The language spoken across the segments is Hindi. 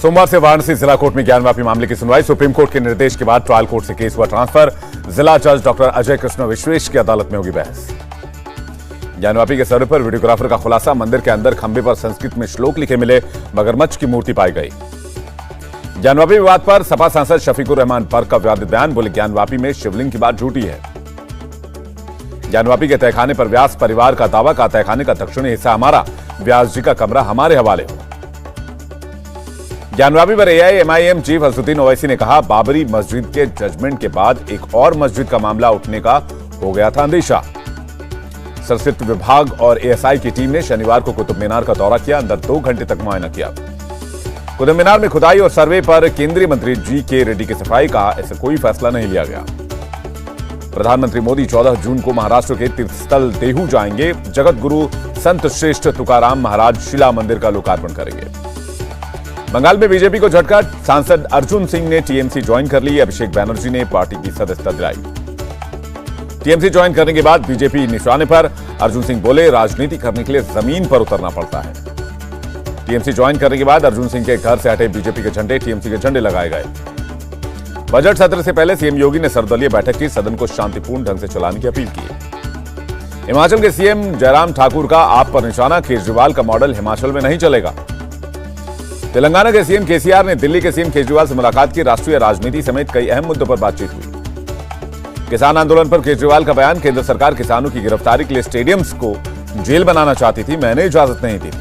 सोमवार से वाराणसी जिला कोर्ट में ज्ञानवापी मामले की सुनवाई। सुप्रीम कोर्ट के निर्देश के बाद ट्रायल कोर्ट से केस हुआ ट्रांसफर। जिला जज डॉक्टर अजय कृष्ण विश्वेश की अदालत में होगी बहस। ज्ञानवापी के सर्वे पर वीडियोग्राफर का खुलासा, मंदिर के अंदर खंभे पर संस्कृत में श्लोक लिखे मिले, मगरमच्छ की मूर्ति पाई गई। ज्ञानवापी विवाद पर सपा सांसद शफीकुर रहमान बर्क का विवादित बयान, बोले ज्ञानवापी में शिवलिंग की बात झूठी है। ज्ञानवापी के तहखाने पर व्यास परिवार का दावा का तहखाने का दक्षिणी हिस्सा हमारा, व्यास जी का कमरा हमारे हवाले हो। ज्ञानवापी पर एआईएमआईएम चीफ असदुद्दीन ओवैसी ने कहा, बाबरी मस्जिद के जजमेंट के बाद एक और मस्जिद का मामला उठने का हो गया था अंदेशा। संस्कृत विभाग और एएसआई की टीम ने शनिवार को कुतुब मीनार का दौरा किया, अंदर 2 घंटे तक मुआयना किया। कुतुब मीनार में खुदाई और सर्वे पर केंद्रीय मंत्री जी.के. रेड्डी की सफाई, कहा ऐसा कोई फैसला नहीं लिया गया। प्रधानमंत्री मोदी 14 जून को महाराष्ट्र के तीर्थस्थल देहू जाएंगे। जगत गुरु संत श्रेष्ठ तुकाराम महाराज शिला मंदिर का लोकार्पण करेंगे। बंगाल में बीजेपी को झटका, सांसद अर्जुन सिंह ने टीएमसी ज्वाइन कर ली। अभिषेक बैनर्जी ने पार्टी की सदस्यता दिलाई। टीएमसी ज्वाइन करने के बाद बीजेपी निशाने पर। अर्जुन सिंह बोले, राजनीति करने के लिए जमीन पर उतरना पड़ता है। टीएमसी ज्वाइन करने के बाद अर्जुन सिंह के घर से हटे बीजेपी के झंडे, टीएमसी के झंडे लगाए गए। बजट सत्र से पहले सीएम योगी ने सर्वदलीय बैठक की, सदन को शांतिपूर्ण ढंग से चलाने की अपील की। हिमाचल के सीएम जयराम ठाकुर का आप पर निशाना, केजरीवाल का मॉडल हिमाचल में नहीं चलेगा। तेलंगाना के सीएम केसीआर ने दिल्ली के सीएम केजरीवाल से मुलाकात की। राष्ट्रीय राजनीति समेत कई अहम मुद्दों पर बातचीत हुई। किसान आंदोलन पर केजरीवाल का बयान, केंद्र सरकार किसानों की गिरफ्तारी के लिए स्टेडियम्स को जेल बनाना चाहती थी, मैंने इजाजत नहीं दी।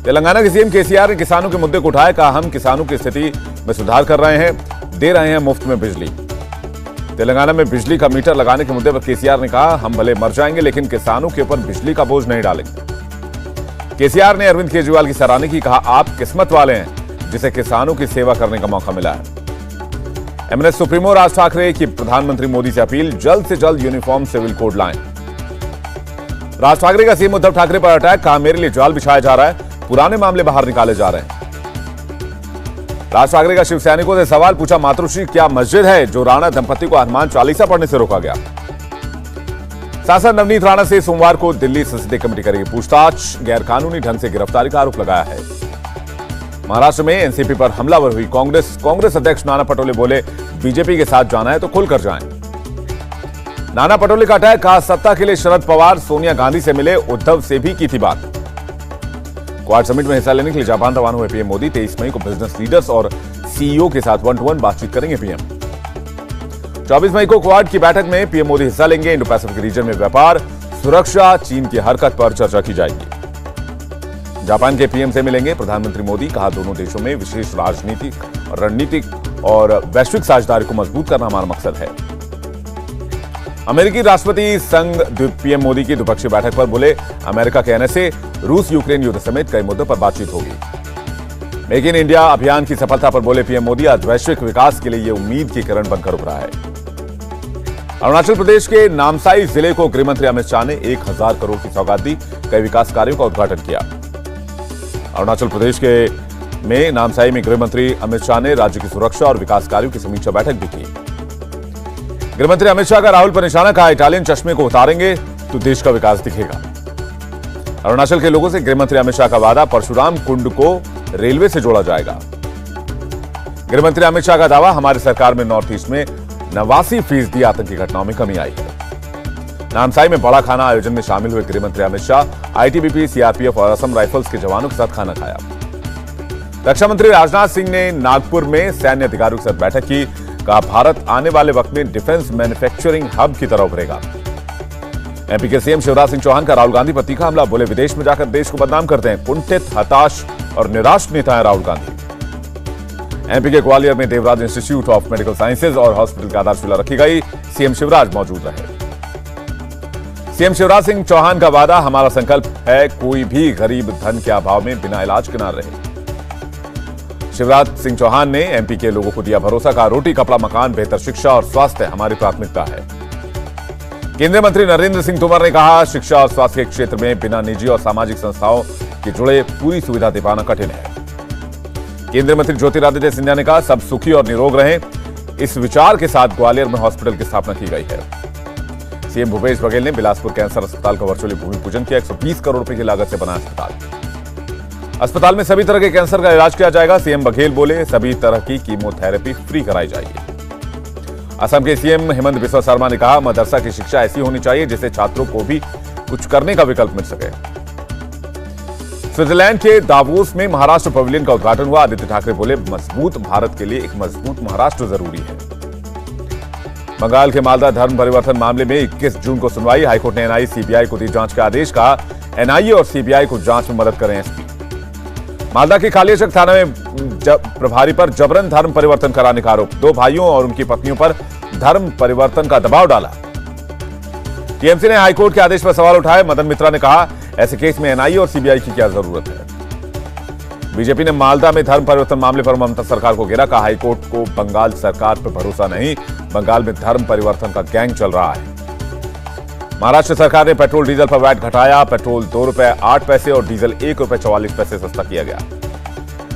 तेलंगाना के सीएम केसीआर ने किसानों के मुद्दे को उठाया, कहा हम किसानों की स्थिति में सुधार कर रहे हैं, दे रहे हैं मुफ्त में बिजली। तेलंगाना में बिजली का मीटर लगाने के मुद्दे पर केसीआर ने कहा, हम भले मर जाएंगे लेकिन किसानों के ऊपर बिजली का बोझ नहीं डालेंगे। केसीआर ने अरविंद केजरीवाल की सराहना की, कहा आप किस्मत वाले हैं जिसे किसानों की सेवा करने का मौका मिला है। एमएनएस सुप्रीमो राज ठाकरे की प्रधानमंत्री मोदी से अपील, जल्द से जल्द यूनिफॉर्म सिविल कोड लाएं। राज ठाकरे का सीएम उद्धव ठाकरे पर अटैक, कहा मेरे लिए जाल बिछाया जा रहा है, पुराने मामले बाहर निकाले जा रहे हैं। राज ठाकरे का शिव सैनिकों से सवाल पूछा, मातृश्री क्या मस्जिद है जो राणा दंपति को हनुमान चालीसा पढ़ने से रोका गया। सांसद नवनीत राणा से सोमवार को दिल्ली संसदीय कमेटी करेगी पूछताछ, गैरकानूनी ढंग से गिरफ्तारी का आरोप लगाया है। महाराष्ट्र में एनसीपी पर हमलावर हुई कांग्रेस अध्यक्ष नाना पटोले बोले, बीजेपी के साथ जाना है तो खुलकर जाएं। नाना पटोले का अटैक, कहा सत्ता के लिए शरद पवार सोनिया गांधी से मिले, उद्धव से भी की थी बात। क्वाड समिट में हिस्सा लेने के लिए जापान रवाना हुए पीएम मोदी 23 मई को बिजनेस लीडर्स और सीईओ के साथ 1-to-1 बातचीत करेंगे पीएम। 24 मई को क्वाड की बैठक में पीएम मोदी हिस्सा लेंगे। इंडो पैसिफिक रीजन में व्यापार, सुरक्षा, चीन की हरकत पर चर्चा की जाएगी। जापान के पीएम से मिलेंगे प्रधानमंत्री मोदी, कहा दोनों देशों में विशेष राजनीतिक, रणनीतिक और वैश्विक साझेदारी को मजबूत करना हमारा मकसद है। अमेरिकी राष्ट्रपति संग पीएम मोदी की द्विपक्षीय बैठक पर बोले, अमेरिका के एनएसए, रूस यूक्रेन युद्ध समेत कई मुद्दों पर बातचीत होगी। मेक इन इंडिया अभियान की सफलता पर बोले पीएम मोदी, आज वैश्विक विकास के लिए ये उम्मीद की किरण बनकर उभरा है। अरुणाचल प्रदेश के नामसाई जिले को गृहमंत्री अमित शाह ने 1000 करोड़ की सौगात दी, कई विकास कार्यों का उद्घाटन किया। अरुणाचल प्रदेश के में नामसाई में गृहमंत्री अमित शाह ने राज्य की सुरक्षा और विकास कार्यों की समीक्षा बैठक भी की। गृहमंत्री अमित शाह का राहुल पर निशाना, कहा इटालियन चश्मे को उतारेंगे तो देश का विकास दिखेगा। अरुणाचल के लोगों से गृहमंत्री अमित शाह का वादा, परशुराम कुंड को रेलवे से जोड़ा जाएगा। गृहमंत्री अमित शाह का दावा, हमारी सरकार में नॉर्थ ईस्ट में 89% आतंकी घटनाओं में कमी आई है। नामसाई में बड़ा खाना आयोजन में शामिल हुए गृहमंत्री अमित शाह आईटीबीपी, सीआरपीएफ और असम राइफल्स के जवानों के साथ खाना खाया। रक्षा मंत्री राजनाथ सिंह ने नागपुर में सैन्य अधिकारियों के साथ बैठक की, कहा भारत आने वाले वक्त में डिफेंस मैन्युफैक्चरिंग हब की तरह उभरेगा। एमपी के सीएम शिवराज सिंह चौहान का राहुल गांधी पर तीखा हमला, बोले विदेश में जाकर देश को बदनाम करते हैं, कुंठित, हताश और निराश नेता है राहुल गांधी। एमपी के ग्वालियर में Devraj institute of medical sciences और हॉस्पिटल की आधारशिला रखी गई, सीएम शिवराज मौजूद रहे। सीएम शिवराज सिंह चौहान का वादा, हमारा संकल्प है कोई भी गरीब धन के अभाव में बिना इलाज के न रहे। शिवराज सिंह चौहान ने एमपी के लोगों को दिया भरोसा, का रोटी, कपड़ा, मकान, बेहतर शिक्षा और स्वास्थ्य हमारी प्राथमिकता है। केंद्रीय मंत्री नरेंद्र सिंह तोमर ने कहा, शिक्षा और स्वास्थ्य के क्षेत्र में बिना निजी और सामाजिक संस्थाओं के जुड़े पूरी सुविधा दे पाना कठिन है। केंद्रीय मंत्री ज्योतिरादित्य सिंधिया ने कहा, सब सुखी और निरोग रहें, इस विचार के साथ ग्वालियर में हॉस्पिटल की स्थापना की गई है। सीएम भूपेश बघेल ने बिलासपुर कैंसर अस्पताल का वर्चुअली भूमि पूजन किया। 120 करोड़ रुपए की लागत से बना अस्पताल। अस्पताल में सभी तरह के कैंसर का इलाज किया जाएगा। सीएम बघेल बोले, सभी तरह की कीमोथेरेपी फ्री कराई जाएगी। असम के सीएम हेमंत बिस्वा शर्मा ने कहा, मदरसा की शिक्षा ऐसी होनी चाहिए जिससे छात्रों को भी कुछ करने का विकल्प मिल सके। स्विट्जरलैंड के दावोस में महाराष्ट्र पवेलियन का उद्घाटन हुआ। आदित्य ठाकरे बोले, मजबूत भारत के लिए एक मजबूत महाराष्ट्र जरूरी है। बंगाल के मालदा धर्म परिवर्तन मामले में 21 जून को सुनवाई। हाईकोर्ट ने एनआईए सीबीआई को दी जांच का आदेश। कहा, एनआईए और सीबीआई को जांच में मदद करें एसपी। मालदा के कालियाचक थाना में प्रभारी पर जबरन धर्म परिवर्तन कराने का आरोप। 2 भाइयों और उनकी पत्नियों पर धर्म परिवर्तन का दबाव डाला। टीएमसी ने हाईकोर्ट के आदेश पर सवाल उठाए। मदन मित्रा ने कहा, ऐसे केस में एनआईए और सीबीआई की क्या जरूरत है। बीजेपी ने मालदा में धर्म परिवर्तन मामले पर ममता सरकार को घेरा। कहा, हाईकोर्ट को बंगाल सरकार पर भरोसा नहीं, बंगाल में धर्म परिवर्तन का गैंग चल रहा है। महाराष्ट्र सरकार ने पेट्रोल डीजल पर वैट घटाया। पेट्रोल 2 रुपए 8 पैसे और डीजल 1 रुपए 44 पैसे सस्ता किया गया।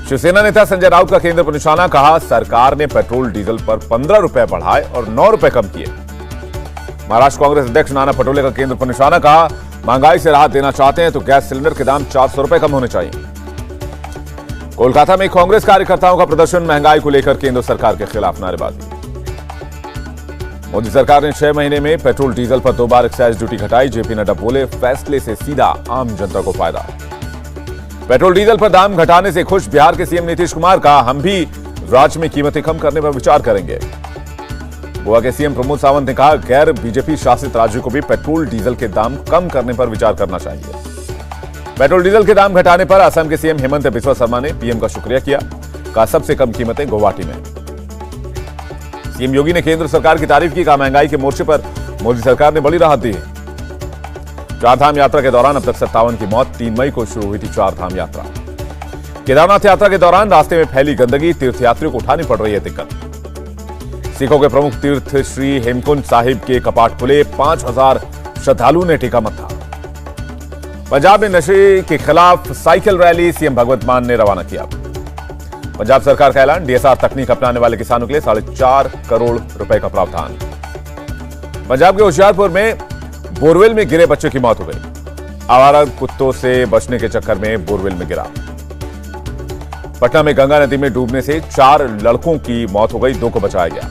शिवसेना नेता संजय राउत का केंद्र पर निशाना। कहा, सरकार ने पेट्रोल डीजल पर 15 रुपए बढ़ाए और 9 रुपए कम किए। महाराष्ट्र कांग्रेस अध्यक्ष नाना पटोले का केंद्र पर निशाना। कहा, महंगाई से राहत देना चाहते हैं तो गैस सिलेंडर के दाम 400 रुपए कम होने चाहिए। कोलकाता में कांग्रेस कार्यकर्ताओं का प्रदर्शन। महंगाई को लेकर केंद्र सरकार के खिलाफ नारेबाजी। मोदी सरकार ने 6 महीने में पेट्रोल डीजल पर 2 बार एक्साइज ड्यूटी घटाई। जेपी नड्डा बोले, फैसले से सीधा आम जनता को फायदा। पेट्रोल डीजल पर दाम घटाने से खुश बिहार के सीएम नीतीश कुमार। कहा, हम भी राज्य में कीमतें कम करने पर विचार करेंगे। गोवा के सीएम प्रमोद सावंत ने कहा, गैर बीजेपी शासित राज्यों को भी पेट्रोल डीजल के दाम कम करने पर विचार करना चाहिए। पेट्रोल डीजल के दाम घटाने पर असम के सीएम हेमंत बिस्वा शर्मा ने पीएम का शुक्रिया किया। कहा, सबसे कम कीमतें गुवाहाटी में। सीएम योगी ने केंद्र सरकार की तारीफ की। कहा, महंगाई के मोर्चे पर मोदी सरकार ने बड़ी राहत दी है। 4 धाम यात्रा के दौरान अब तक 57 की मौत। 3 मई को शुरू हुई थी 4 धाम यात्रा। केदारनाथ यात्रा के दौरान रास्ते में फैली गंदगी। तीर्थयात्रियों को उठानी पड़ रही है दिक्कत। सिखों के प्रमुख तीर्थ श्री हेमकुंड साहिब के कपाट खुले। 5000 श्रद्धालुओं ने टेका मत्था। पंजाब में नशे के खिलाफ साइकिल रैली सीएम भगवंत मान ने रवाना किया। पंजाब सरकार का ऐलान। डीएसआर तकनीक अपनाने वाले किसानों के लिए 4.5 करोड़ रुपए का प्रावधान। पंजाब के होशियारपुर में बोरवेल में गिरे बच्चे की मौत हो गई। आवारा कुत्तों से बचने के चक्कर में बोरवेल में गिरा। पटना में गंगा नदी में डूबने से 4 लड़कों की मौत हो गई, 2 को बचाया गया।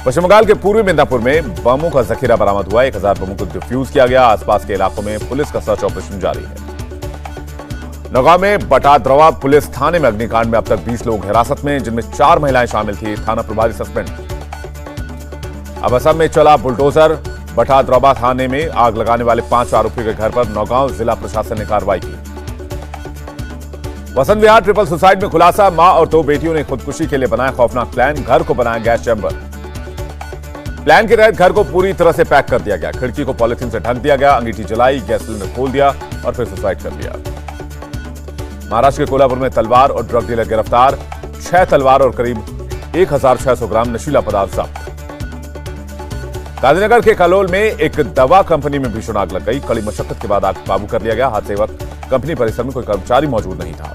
पश्चिम बंगाल के पूर्वी मिदनापुर में बमों का जखीरा बरामद हुआ। 1000 बमों को डिफ्यूज किया गया। आसपास के इलाकों में पुलिस का सर्च ऑपरेशन जारी है। नौगांव में बटाद्रवा पुलिस थाने में अग्निकांड में अब तक 20 लोग हिरासत में, जिनमें 4 महिलाएं शामिल थी। थाना प्रभारी सस्पेंड। अब असम में चला बुलडोजर। बटाद्रवा थाने में आग लगाने वाले 5 आरोपियों के घर पर नौगांव जिला प्रशासन ने कार्रवाई की। वसंत विहार ट्रिपल सुसाइड में खुलासा। मां और 2 बेटियों ने खुदकुशी के लिए बनाया खौफनाक प्लान। घर को बनाया गैस चैम्बर। प्लान के तहत घर को पूरी तरह से पैक कर दिया गया। खिड़की को पॉलिथीन से ढक दिया गया। अंगीठी जलाई, गैस सिलेंडर खोल दिया और फिर सुसाइड कर लिया। महाराष्ट्र के कोल्हापुर में तलवार और ड्रग डीलर गिरफ्तार। 6 तलवार और करीब 1600 ग्राम नशीला पदार्थ जब्त। गांधीनगर के कलोल में एक दवा कंपनी में भीषण आग लग गई। कड़ी मशक्कत के बाद आग काबू कर लिया गया। हादसे वक्त कंपनी परिसर में कोई कर्मचारी मौजूद नहीं था।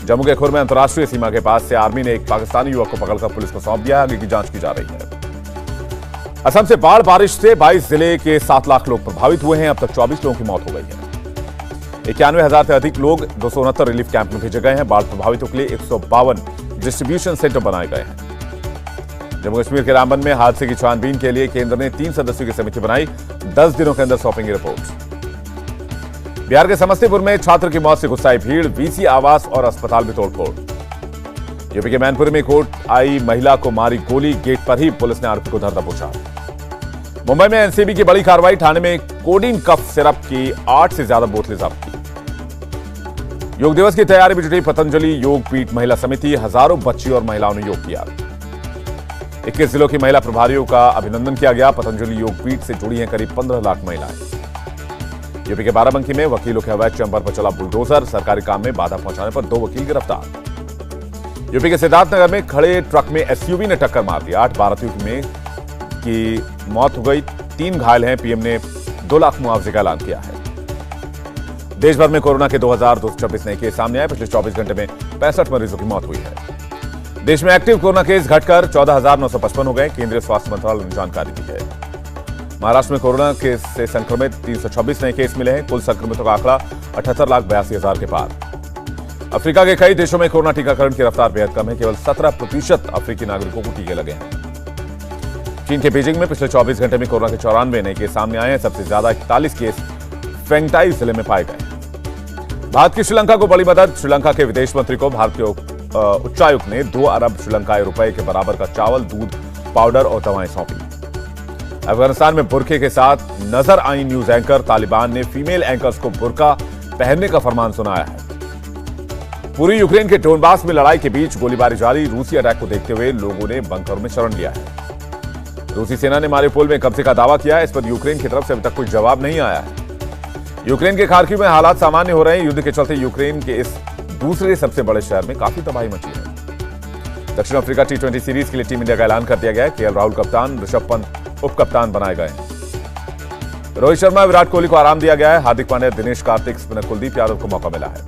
जम्मू के खुर में अंतर्राष्ट्रीय सीमा के पास से आर्मी ने एक पाकिस्तानी युवक को पकड़कर पुलिस को सौंप दिया। आगे की जांच की जा रही है। असम से बाढ़ बारिश से 22 जिले के 7 लाख लोग प्रभावित हुए हैं। अब तक 24 लोगों की मौत हो गई है। 91,000 से अधिक लोग 269 रिलीफ कैंप में भेजे गए हैं। बाढ़ प्रभावितों के लिए 152 डिस्ट्रीब्यूशन सेंटर बनाए गए हैं। जम्मू कश्मीर के रामबन में हादसे की छानबीन के लिए केंद्र ने 3 सदस्यों की समिति बनाई। 10 दिनों के अंदर सौंपेंगे रिपोर्ट। बिहार के समस्तीपुर में छात्र की मौत से गुस्साई भीड़। वीसी आवास और अस्पताल में तोड़फोड़। यूपी के मैनपुरी में कोर्ट आई महिला को मारी गोली। गेट पर ही पुलिस ने आरोपी को धर दबोचा। मुंबई में एनसीबी की बड़ी कार्रवाई। थाने में कोडीन कफ सिरप की 8 से ज्यादा बोतलें जब्त की। योग दिवस की तैयारी में जुटी पतंजलि योग पीठ महिला समिति। हजारों बच्ची और महिलाओं ने योग किया। 21 जिलों की महिला प्रभारियों का अभिनंदन किया गया। पतंजलि योग पीठ से जुड़ी हैं करीब 15 लाख महिलाएं। यूपी के बाराबंकी में वकीलों के अवैध चैम्बर पर चला बुलडोजर। सरकारी काम में बाधा पहुंचाने पर 2 वकील गिरफ्तार। यूपी के सिद्धार्थनगर में खड़े ट्रक में एसयूवी ने टक्कर मार दी। 8 भारतीयों की मौत हो गई, 3 घायल हैं। पीएम ने 2 लाख मुआवजे का ऐलान किया है। देश भर में कोरोना के 2226 नए केस सामने आए। पिछले 24 घंटे में 65 मरीजों की मौत हुई है। देश में एक्टिव कोरोना केस घटकर 14,955 हो गए। केंद्रीय स्वास्थ्य मंत्रालय ने जानकारी दी है। महाराष्ट्र में कोरोना के से संक्रमित 326 नए केस मिले हैं। कुल संक्रमितों का आंकड़ा 78,82,000 के पार। अफ्रीका के कई देशों में कोरोना टीकाकरण की रफ्तार बेहद कम है। केवल 17% अफ्रीकी नागरिकों को टीके लगे हैं। चीन के बीजिंग में पिछले 24 घंटे में कोरोना के 94 नए केस सामने आए हैं। सबसे ज्यादा 41 केस फेंगटाई जिले में पाए गए। भारत की श्रीलंका को बड़ी मदद। श्रीलंका के विदेश मंत्री को भारत के उच्चायुक्त ने 2 अरब श्रीलंकाई रुपए के बराबर का चावल, दूध, पाउडर और दवाएं सौंपी। अफगानिस्तान में बुर्के के साथ नजर आई न्यूज एंकर। तालिबान ने फीमेल एंकर्स को बुर्का पहनने का फरमान सुनाया है। पूरी यूक्रेन के डोनबास में लड़ाई के बीच गोलीबारी जारी। रूसी अटैक को देखते हुए लोगों ने बंकरों में शरण लिया है। रूसी सेना ने मारिउपोल में कब्जे का दावा किया है। इस पर यूक्रेन की तरफ से अभी तक कोई जवाब नहीं आया है। यूक्रेन के खार्किव में हालात सामान्य हो रहे हैं। युद्ध के चलते यूक्रेन के इस दूसरे सबसे बड़े शहर में काफी तबाही मची है। दक्षिण अफ्रीका T20 सीरीज के लिए टीम इंडिया का ऐलान कर दिया गया है। केएल राहुल कप्तान, ऋषभ पंत उप कप्तान बनाए गए हैं। रोहित शर्मा, विराट कोहली को आराम दिया गया है। हार्दिक पांड्या, दिनेश कार्तिक, स्पिनर कुलदीप यादव को मौका मिला है।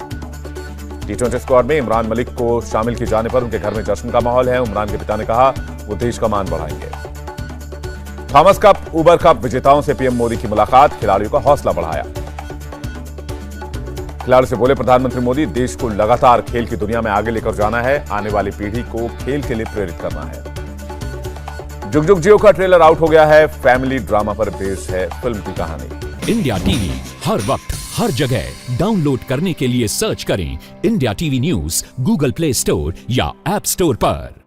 T20 स्क्वाड में इमरान मलिक को शामिल किए जाने पर उनके घर में जश्न का माहौल है। इमरान के पिता ने कहा वो देश का मान बढ़ाएंगे। थॉमस कप, उबर कप विजेताओं से पीएम मोदी की मुलाकात। खिलाड़ियों का हौसला बढ़ाया। खिलाड़ियों से बोले प्रधानमंत्री मोदी, देश को लगातार खेल की दुनिया में आगे लेकर जाना है। आने वाली पीढ़ी को खेल के लिए प्रेरित करना है। जुग जुग जियो का ट्रेलर आउट हो गया है। फैमिली ड्रामा पर बेस्ड है फिल्म की कहानी। इंडिया टीवी हर वक्त हर जगह डाउनलोड करने के लिए सर्च करें India TV news Google play store या ऐप स्टोर पर।